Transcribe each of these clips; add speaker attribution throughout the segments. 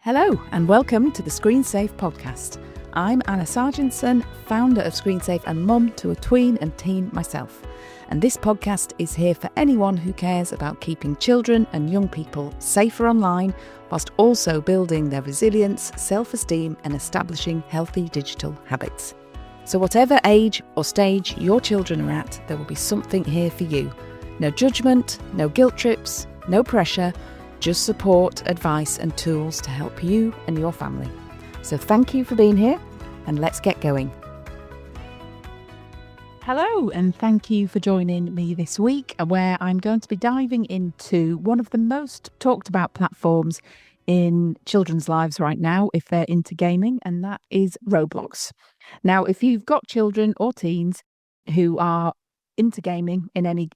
Speaker 1: Hello and welcome to the ScreenSafe podcast. I'm Anna Sargentson, founder of ScreenSafe and mum to a tween and teen myself. And this podcast is here for anyone who cares about keeping children and young people safer online, whilst also building their resilience, self-esteem and establishing healthy digital habits. So whatever age or stage your children are at, there will be something here for you. No judgment, no guilt trips, no pressure, just support, advice and tools to help you and your family. So thank you for being here and let's get going. Hello and thank you for joining me this week, where I'm going to be diving into one of the most talked about platforms in children's lives right now if they're into gaming, and that is Roblox. Now, if you've got children or teens who are into gaming in any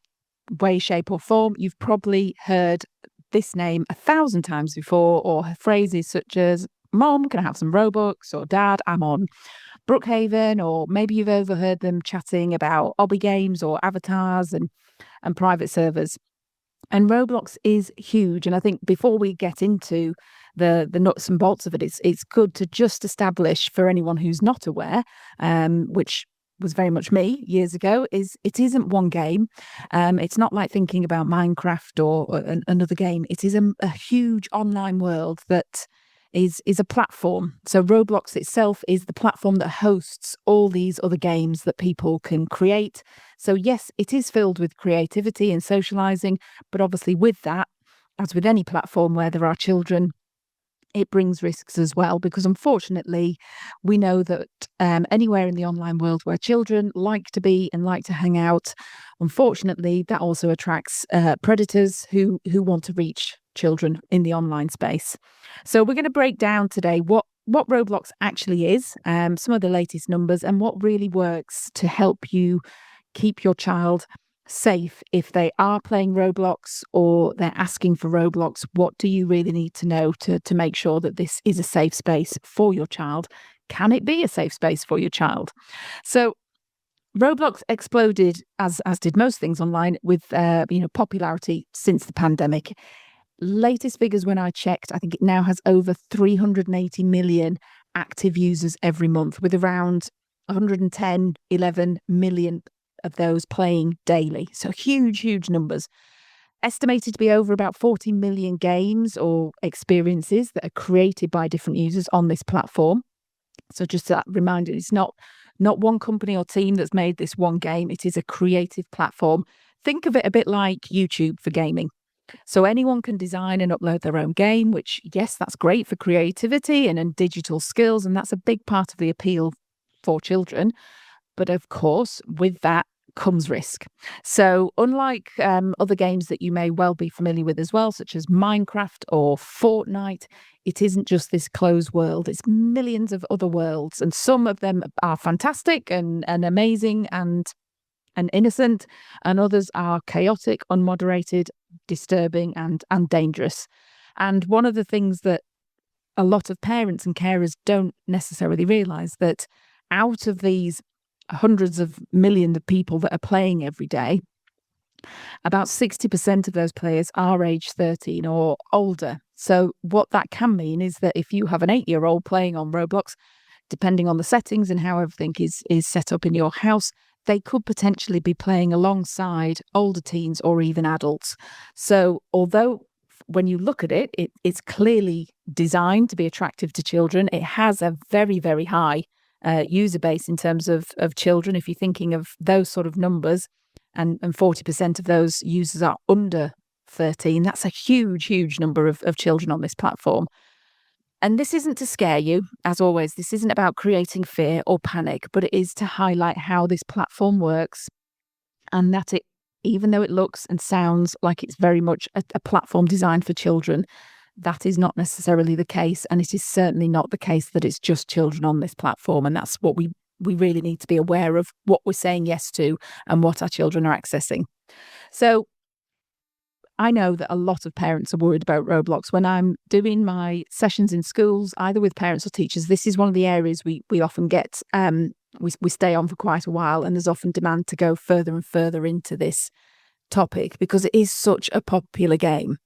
Speaker 1: way, shape or form, you've probably heard this name 1,000 times before, or phrases such as, "Mom, can I have some Robux?" or "Dad, I'm on Brookhaven," or maybe you've overheard them chatting about obby games or avatars and private servers. And Roblox is huge. And I think before we get into the nuts and bolts of it, it's good to just establish for anyone who's not aware, which was very much me years ago, is it isn't one game. It's not like thinking about Minecraft or another game. It is a huge online world that is a platform. So Roblox itself is the platform that hosts all these other games that people can create. So yes, it is filled with creativity and socializing, but obviously with that, as with any platform where there are children, it brings risks as well, because unfortunately we know that anywhere in the online world where children like to be and like to hang out, unfortunately that also attracts predators who want to reach children in the online space. So we're going to break down today what Roblox actually is, some of the latest numbers, and what really works to help you keep your child safe if they are playing Roblox or they're asking for Roblox. What do you really need to know to make sure that this is a safe space for your child? Can it be a safe space for your child? So Roblox exploded, as did most things online, with popularity since the pandemic. Latest figures when I checked, I think it now has over 380 million active users every month, with around 11 million of those playing daily. So huge numbers. Estimated to be over about 40 million games or experiences that are created by different users on this platform. So just that reminder, it's not one company or team that's made this one game. It is a creative platform. Think of it a bit like YouTube for gaming. So anyone can design and upload their own game, which, yes, that's great for creativity and digital skills. And that's a big part of the appeal for children. But of course, with that comes risk. So unlike other games that you may well be familiar with as well, such as Minecraft or Fortnite, it isn't just this closed world. It's millions of other worlds. And some of them are fantastic and amazing and innocent. And others are chaotic, unmoderated, disturbing and dangerous. And one of the things that a lot of parents and carers don't necessarily realise, that out of these hundreds of millions of people that are playing every day, about 60% of those players are age 13 or older. So what that can mean is that if you have an 8-year-old playing on Roblox, depending on the settings and how everything is set up in your house, they could potentially be playing alongside older teens or even adults. So although when you look at it, it's clearly designed to be attractive to children, it has a very, very high user base in terms of children. If you're thinking of those sort of numbers, and 40% of those users are under 13, that's a huge number of children on this platform. And this isn't to scare you, as always. This isn't about creating fear or panic, but it is to highlight how this platform works, and that even though it looks and sounds like it's very much a platform designed for children, that is not necessarily the case. And it is certainly not the case that it's just children on this platform. And that's what we really need to be aware of, what we're saying yes to and what our children are accessing. So I know that a lot of parents are worried about Roblox. When I'm doing my sessions in schools, either with parents or teachers, this is one of the areas we often get, we stay on for quite a while, and there's often demand to go further and further into this topic because it is such a popular game.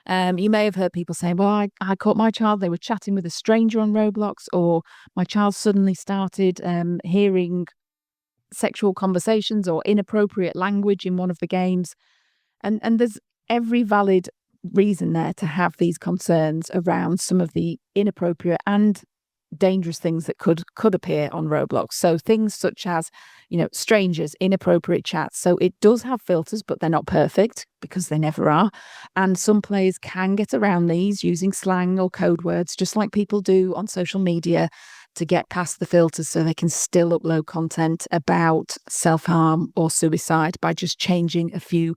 Speaker 1: You may have heard people say, well, I caught my child, they were chatting with a stranger on Roblox, or my child suddenly started hearing sexual conversations or inappropriate language in one of the games. And there's every valid reason there to have these concerns around some of the inappropriate and dangerous things that could appear on Roblox. So things such as, strangers, inappropriate chats. So it does have filters, but they're not perfect because they never are. And some players can get around these using slang or code words, just like people do on social media, to get past the filters so they can still upload content about self-harm or suicide by just changing a few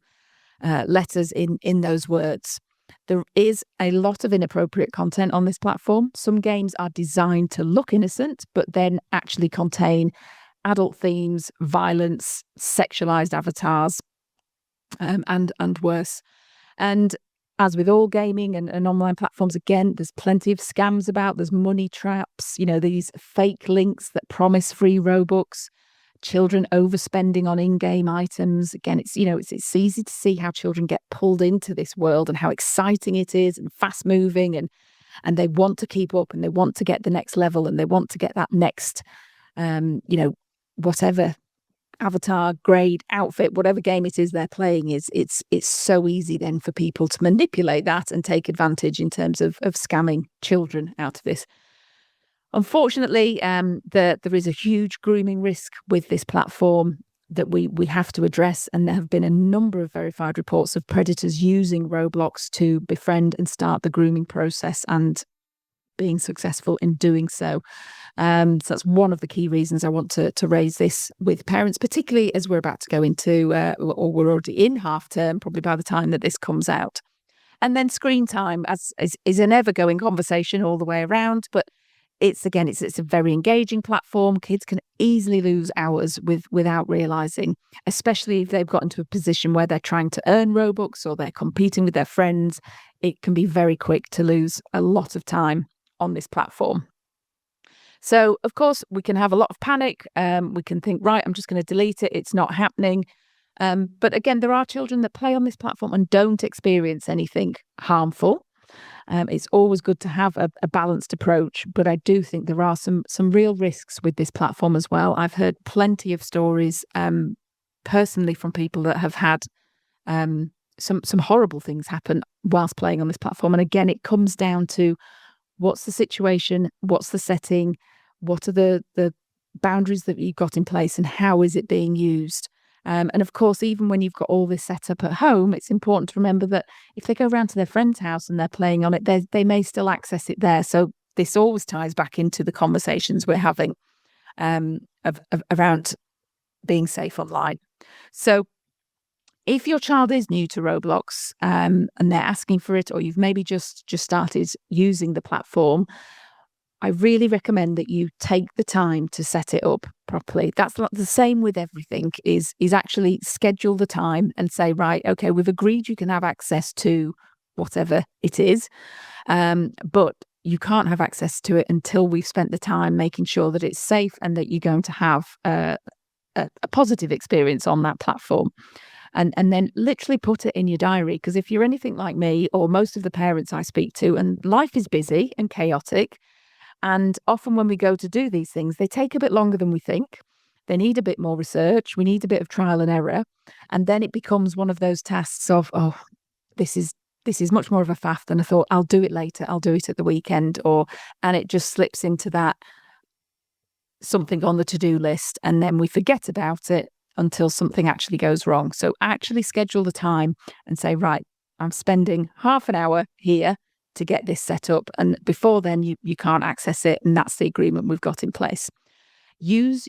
Speaker 1: letters in those words. There is a lot of inappropriate content on this platform. Some games are designed to look innocent, but then actually contain adult themes, violence, sexualized avatars, and worse. And as with all gaming and online platforms, again, there's plenty of scams about. There's money traps, these fake links that promise free Robux, children overspending on in-game items. Again, it's easy to see how children get pulled into this world and how exciting it is and fast moving, and they want to keep up and they want to get the next level and they want to get that next whatever avatar, grade, outfit, whatever game it is they're playing. It's so easy then for people to manipulate that and take advantage in terms of scamming children out of this. Unfortunately, there is a huge grooming risk with this platform that we have to address, and there have been a number of verified reports of predators using Roblox to befriend and start the grooming process and being successful in doing so. So that's one of the key reasons I want to raise this with parents, particularly as we're about to go into, or we're already in half term, probably by the time that this comes out. And then screen time is an ever-going conversation all the way around, but it's a very engaging platform. Kids can easily lose hours without realizing, especially if they've got into a position where they're trying to earn Robux or they're competing with their friends. It can be very quick to lose a lot of time on this platform. So, of course, we can have a lot of panic. We can think, right, I'm just going to delete it. It's not happening. But again, there are children that play on this platform and don't experience anything harmful. It's always good to have a balanced approach, but I do think there are some real risks with this platform as well. I've heard plenty of stories personally from people that have had some horrible things happen whilst playing on this platform. And again, it comes down to what's the situation, what's the setting, what are the boundaries that you've got in place, and how is it being used? And of course, even when you've got all this set up at home, it's important to remember that if they go around to their friend's house and they're playing on it, they may still access it there. So this always ties back into the conversations we're having around being safe online. So if your child is new to Roblox and they're asking for it, or you've maybe just started using the platform, I really recommend that you take the time to set it up properly. That's not the same with everything, is actually schedule the time and say, right, okay, we've agreed you can have access to whatever it is, but you can't have access to it until we've spent the time making sure that it's safe and that you're going to have a positive experience on that platform. And then literally put it in your diary, because if you're anything like me or most of the parents I speak to, and life is busy and chaotic, and often when we go to do these things, they take a bit longer than we think. They need a bit more research. We need a bit of trial and error. And then it becomes one of those tasks of, oh, this is much more of a faff than I thought. I'll do it later. I'll do it at the weekend. And it just slips into that something on the to-do list. And then we forget about it until something actually goes wrong. So actually schedule the time and say, right, I'm spending half an hour here to get this set up, and before then you can't access it, and that's the agreement we've got in place. Use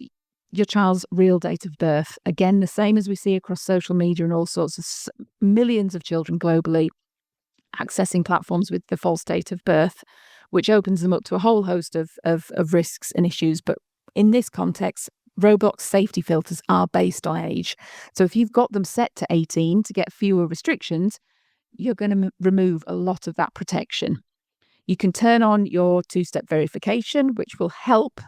Speaker 1: your child's real date of birth. Again, the same as we see across social media and all sorts of millions of children globally accessing platforms with the false date of birth, which opens them up to a whole host of risks and issues. But in this context, Roblox safety filters are based on age. So if you've got them set to 18 to get fewer restrictions, you're going to remove a lot of that protection. You can turn on your two-step verification, which will help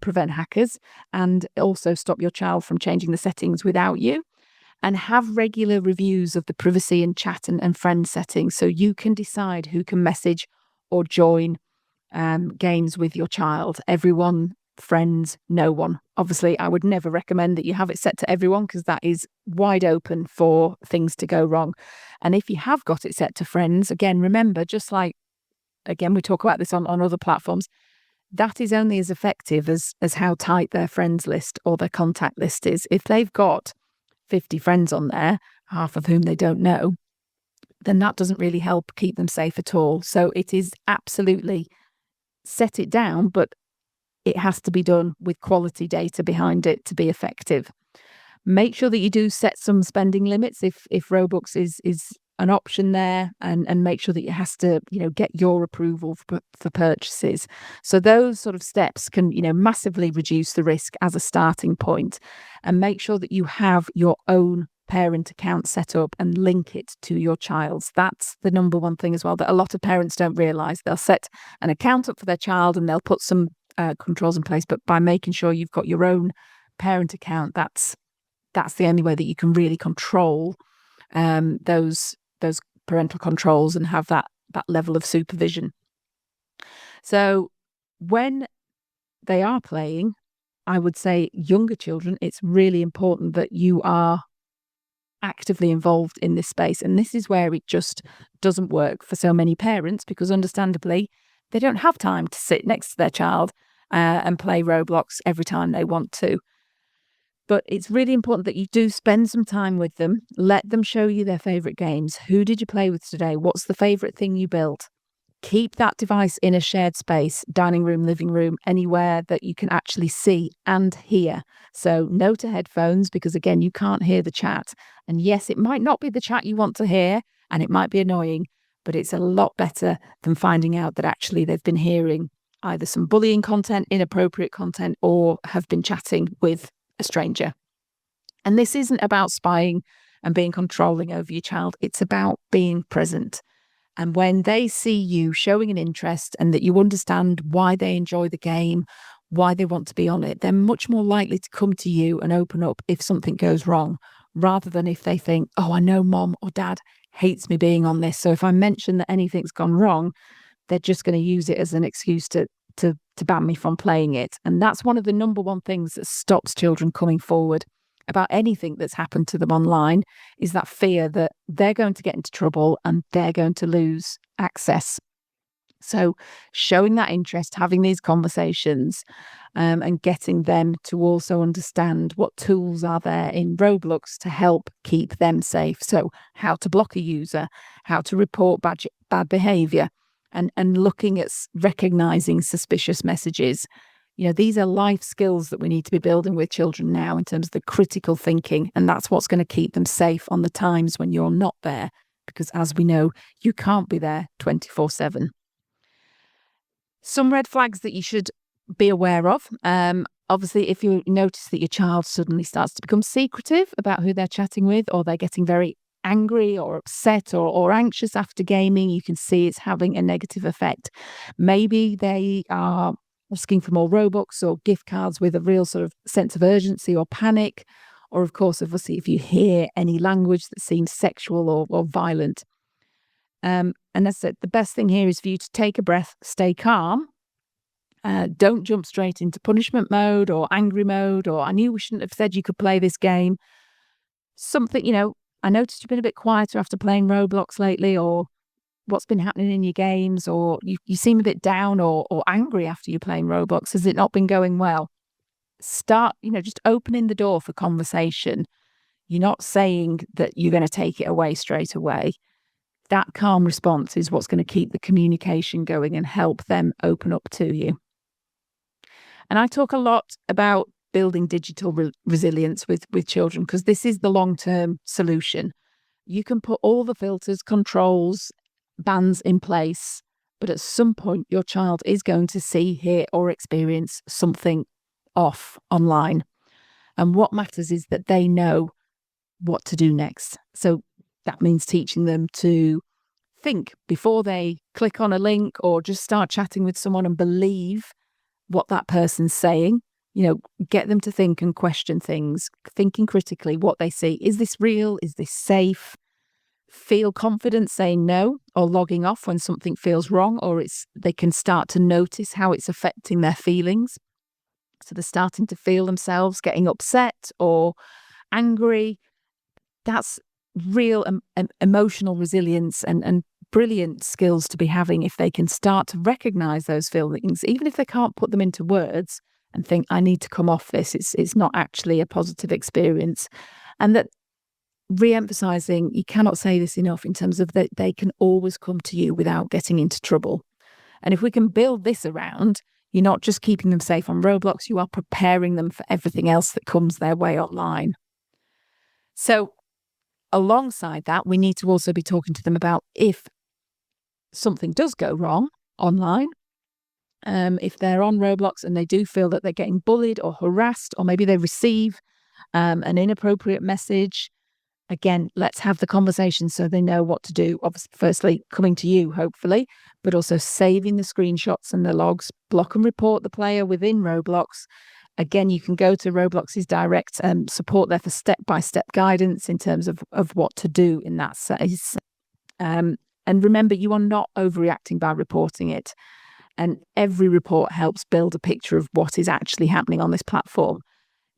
Speaker 1: prevent hackers and also stop your child from changing the settings without you. And have regular reviews of the privacy and chat and friend settings so you can decide who can message or join games with your child. Everyone, friends, no one. Obviously, I would never recommend that you have it set to everyone because that is wide open for things to go wrong. And if you have got it set to friends, again, remember, just like, again, we talk about this on other platforms, that is only as effective as how tight their friends list or their contact list is. If they've got 50 friends on there, half of whom they don't know, then that doesn't really help keep them safe at all. So it is absolutely set it down, but it has to be done with quality data behind it to be effective. Make sure that you do set some spending limits if Robux is an option there, and make sure that it has to, get your approval for purchases. So those sort of steps can, massively reduce the risk as a starting point, and make sure that you have your own parent account set up and link it to your child's. That's the number one thing as well that a lot of parents don't realize. They'll set an account up for their child and they'll put some controls in place, but by making sure you've got your own parent account, that's the only way that you can really control those parental controls and have that level of supervision. So when they are playing, I would say younger children, it's really important that you are actively involved in this space. And this is where it just doesn't work for so many parents, because understandably, they don't have time to sit next to their child and play Roblox every time they want to. But it's really important that you do spend some time with them. Let them show you their favourite games. Who did you play with today? What's the favourite thing you built? Keep that device in a shared space, dining room, living room, anywhere that you can actually see and hear. So no to headphones, because again, you can't hear the chat. And yes, it might not be the chat you want to hear, and it might be annoying, but it's a lot better than finding out that actually they've been hearing either some bullying content, inappropriate content, or have been chatting with a stranger. And this isn't about spying and being controlling over your child. It's about being present. And when they see you showing an interest and that you understand why they enjoy the game, why they want to be on it, they're much more likely to come to you and open up if something goes wrong, rather than if they think, oh, I know mom or dad hates me being on this. So if I mention that anything's gone wrong, they're just going to use it as an excuse to ban me from playing it. And that's one of the number one things that stops children coming forward about anything that's happened to them online, is that fear that they're going to get into trouble and they're going to lose access. So showing that interest, having these conversations, and getting them to also understand what tools are there in Roblox to help keep them safe. So how to block a user, how to report bad behavior, and looking at recognizing suspicious messages. These are life skills that we need to be building with children now in terms of the critical thinking, and that's what's going to keep them safe on the times when you're not there, because as we know, you can't be there 24/7. Some red flags that you should be aware of. Obviously, if you notice that your child suddenly starts to become secretive about who they're chatting with, or they're getting very angry or upset or anxious after gaming, you can see it's having a negative effect. Maybe they are asking for more Robux or gift cards with a real sort of sense of urgency or panic. Or, of course, obviously, if you hear any language that seems sexual or violent. And that's it. The best thing here is for you to take a breath, stay calm. Don't jump straight into punishment mode or angry mode, or I knew we shouldn't have said you could play this game. Something, I noticed you've been a bit quieter after playing Roblox lately, or what's been happening in your games, or you seem a bit down or angry after you're playing Roblox. Has it not been going well? Start, just opening the door for conversation. You're not saying that you're going to take it away straight away. That calm response is what's going to keep the communication going and help them open up to you. And I talk a lot about building digital resilience with children, because this is the long-term solution. You can put all the filters, controls, bans in place, but at some point your child is going to see, hear, or experience something off online. And what matters is that they know what to do next. So that means teaching them to think before they click on a link or just start chatting with someone and believe what that person's saying. get them to think and question things, thinking critically what they see. Is this real? Is this safe? Feel confident saying no or logging off when something feels wrong, or they can start to notice how it's affecting their feelings. So they're starting to feel themselves getting upset or angry. That's real emotional resilience and brilliant skills to be having if they can start to recognize those feelings, even if they can't put them into words, and think, I need to come off this. It's not actually a positive experience. And that re-emphasizing, you cannot say this enough, in terms of that they can always come to you without getting into trouble. And if we can build this around, you're not just keeping them safe on Roblox, you are preparing them for everything else that comes their way online. So alongside that, we need to also be talking to them about if something does go wrong online, if they're on Roblox and they do feel that they're getting bullied or harassed, or maybe they receive an inappropriate message. Again, let's have the conversation so they know what to do. Obviously, firstly, coming to you, hopefully, but also saving the screenshots and the logs, block and report the player within Roblox. Again, you can go to Roblox's direct support there for step-by-step guidance in terms of what to do in that case. And remember, you are not overreacting by reporting it. And every report helps build a picture of what is actually happening on this platform.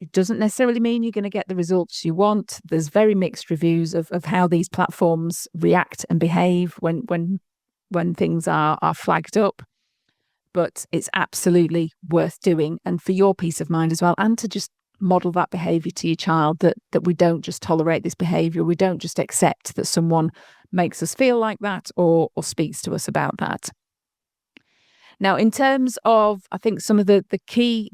Speaker 1: It doesn't necessarily mean you're going to get the results you want. There's very mixed reviews of how these platforms react and behave when things are flagged up. But it's absolutely worth doing, and for your peace of mind as well, and to just model that behaviour to your child, that we don't just tolerate this behaviour. We don't just accept that someone makes us feel like that or speaks to us about that. Now, in terms of, I think some of the key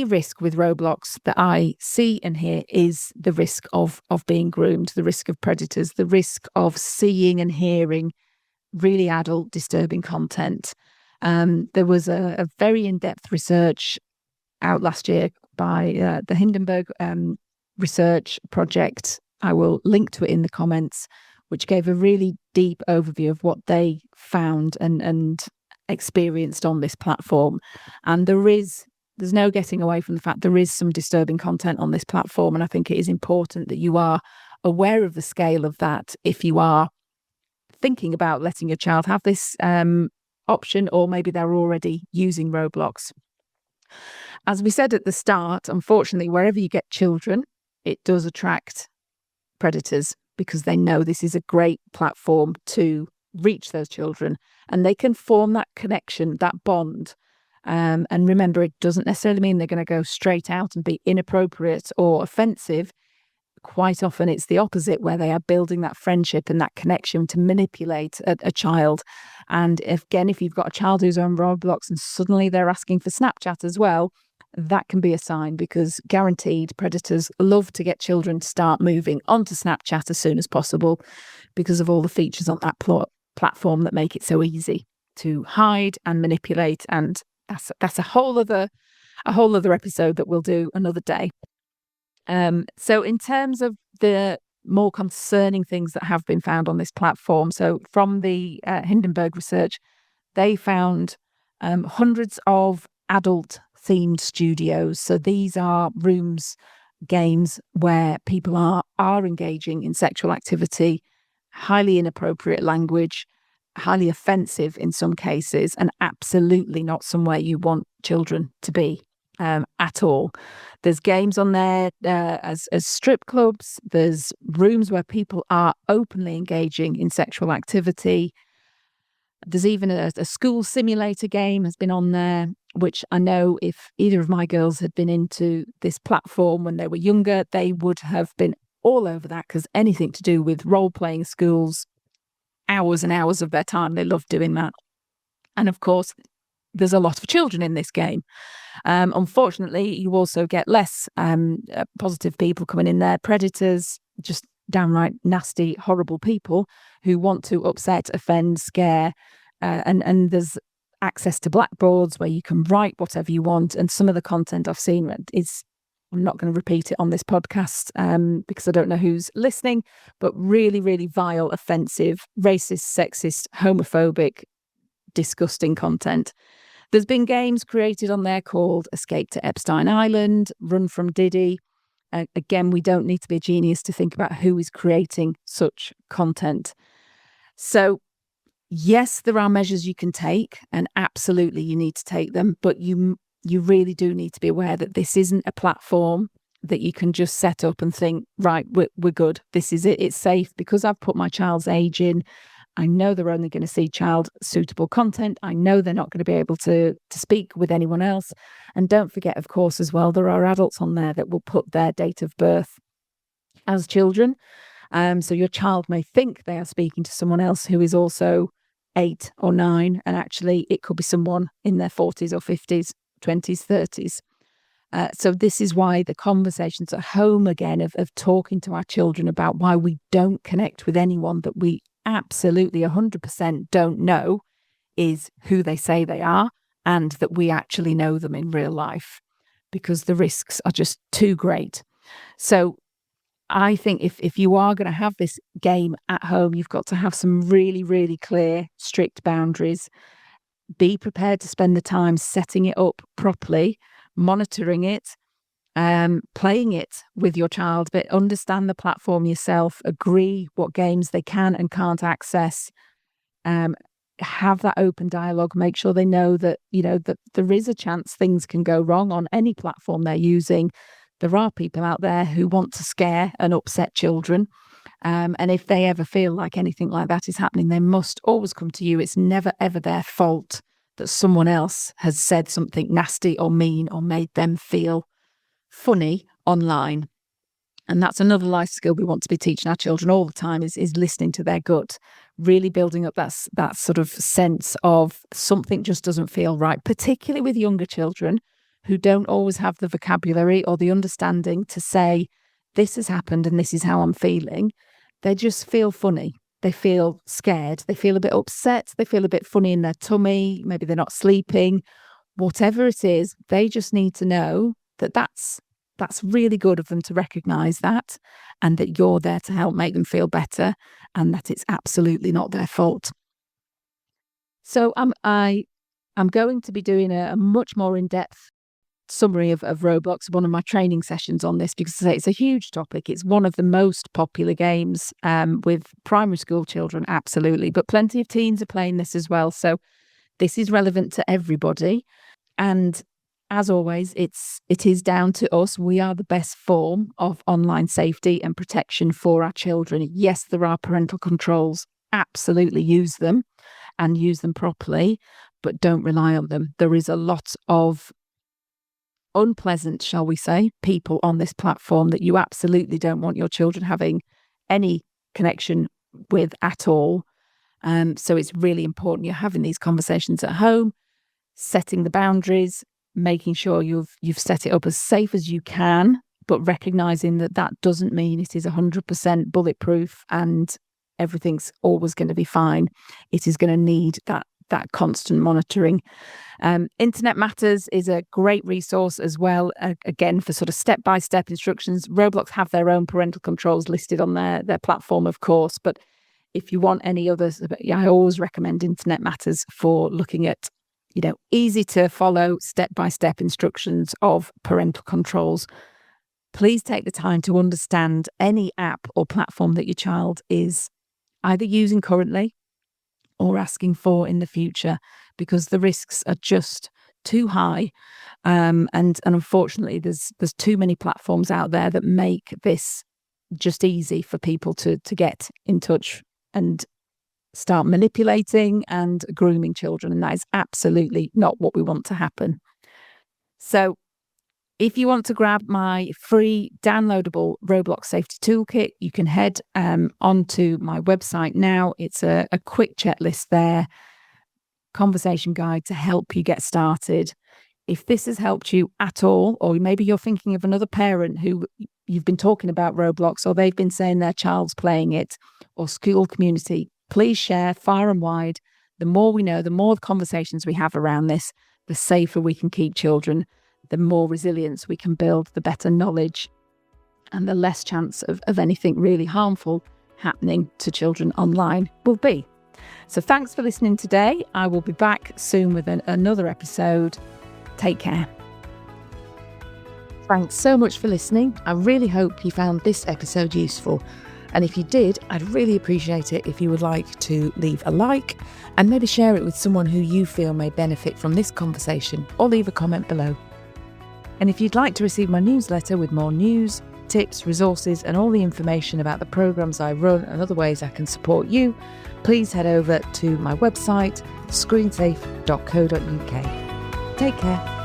Speaker 1: risk with Roblox that I see and hear is the risk of being groomed, the risk of predators, the risk of seeing and hearing really adult, disturbing content. There was a very in-depth research out last year by the Hindenburg research project. I will link to it in the comments, which gave a really deep overview of what they found and experienced on this platform. And there's no getting away from the fact there is some disturbing content on this platform. And I think it is important that you are aware of the scale of that if you are thinking about letting your child have this option, or maybe they're already using Roblox. As we said at the start, unfortunately, wherever you get children, it does attract predators, because they know this is a great platform to reach those children, and they can form that connection, that bond. And remember, it doesn't necessarily mean they're going to go straight out and be inappropriate or offensive. Quite often it's the opposite, where they are building that friendship and that connection to manipulate a child. And if you've got a child who's on Roblox and suddenly they're asking for Snapchat as well, that can be a sign, because guaranteed predators love to get children to start moving onto Snapchat as soon as possible, because of all the features on that platform that make it so easy to hide and manipulate. And that's a whole other episode that we'll do another day. So in terms of the more concerning things that have been found on this platform, so from the Hindenburg research, they found hundreds of adult-themed studios. So these are rooms, games where people are engaging in sexual activity, highly inappropriate language, highly offensive in some cases, and absolutely not somewhere you want children to be at all. There's games on there as strip clubs. There's rooms where people are openly engaging in sexual activity. There's even a school simulator game has been on there, which I know if either of my girls had been into this platform when they were younger, they would have been all over that, because anything to do with role-playing schools, hours and hours of their time, they love doing that. And of course, there's a lot of children in this game. Unfortunately, you also get less positive people coming in there, predators, just downright nasty, horrible people who want to upset, offend, scare. And there's access to blackboards where you can write whatever you want. And some of the content I've seen is, I'm not going to repeat it on this podcast because I don't know who's listening, but really, really vile, offensive, racist, sexist, homophobic, disgusting content. There's been games created on there called Escape to Epstein Island, Run from Diddy. Again, we don't need to be a genius to think about who is creating such content. So yes, there are measures you can take, and absolutely you need to take them, but you really do need to be aware that this isn't a platform that you can just set up and think, right, we're good. This is it. It's safe because I've put my child's age in. I know they're only going to see child suitable content. I know they're not going to be able to speak with anyone else. And don't forget, of course, as well, there are adults on there that will put their date of birth as children. So your child may think they are speaking to someone else who is also 8 or 9, and actually it could be someone in their 40s or 50s, 20s, 30s. So this is why the conversations at home again of talking to our children about why we don't connect with anyone that we absolutely 100% don't know is who they say they are, and that we actually know them in real life, because the risks are just too great. So I think if you are going to have this game at home, you've got to have some really, really clear, strict boundaries. Be prepared to spend the time setting it up properly, monitoring it, playing it with your child, but understand the platform yourself, agree what games they can and can't access, have that open dialogue, make sure they know that, that there is a chance things can go wrong on any platform they're using. There are people out there who want to scare and upset children. And if they ever feel like anything like that is happening, they must always come to you. It's never, ever their fault that someone else has said something nasty or mean or made them feel funny online. And that's another life skill we want to be teaching our children all the time is listening to their gut, really building up that sort of sense of something just doesn't feel right, particularly with younger children who don't always have the vocabulary or the understanding to say, this has happened and this is how I'm feeling. They just feel funny. They feel scared. They feel a bit upset. They feel a bit funny in their tummy. Maybe they're not sleeping. Whatever it is, they just need to know that that's really good of them to recognise that, and that you're there to help make them feel better, and that it's absolutely not their fault. So I'm going to be doing a much more in-depth summary of Roblox, one of my training sessions on this, because it's a huge topic. It's one of the most popular games with primary school children, absolutely, but plenty of teens are playing this as well. So this is relevant to everybody. And as always, it is down to us. We are the best form of online safety and protection for our children. Yes, there are parental controls. Absolutely use them and use them properly, but don't rely on them. There is a lot of unpleasant, shall we say, people on this platform that you absolutely don't want your children having any connection with at all. So it's really important you're having these conversations at home, setting the boundaries, making sure you've set it up as safe as you can, but recognizing that doesn't mean it is 100% bulletproof and everything's always going to be fine. It is going to need that constant monitoring. Internet Matters is a great resource as well, again, for sort of step-by-step instructions. Roblox have their own parental controls listed on their platform, of course, but if you want any others, I always recommend Internet Matters for looking at, easy to follow step-by-step instructions of parental controls. Please take the time to understand any app or platform that your child is either using currently or asking for in the future, because the risks are just too high. And unfortunately, there's too many platforms out there that make this just easy for people to get in touch and start manipulating and grooming children. And that is absolutely not what we want to happen. So if you want to grab my free downloadable Roblox safety toolkit, you can head onto my website now. It's a quick checklist there, conversation guide to help you get started. If this has helped you at all, or maybe you're thinking of another parent who you've been talking about Roblox, or they've been saying their child's playing it, or school community, please share far and wide. The more we know, the more conversations we have around this, the safer we can keep children, the more resilience we can build, the better knowledge, and the less chance of anything really harmful happening to children online will be. So thanks for listening today. I will be back soon with another episode. Take care. Thanks so much for listening. I really hope you found this episode useful. And if you did, I'd really appreciate it if you would like to leave a like and maybe share it with someone who you feel may benefit from this conversation, or leave a comment below. And if you'd like to receive my newsletter with more news, tips, resources and all the information about the programmes I run and other ways I can support you, please head over to my website, screensafe.co.uk. Take care.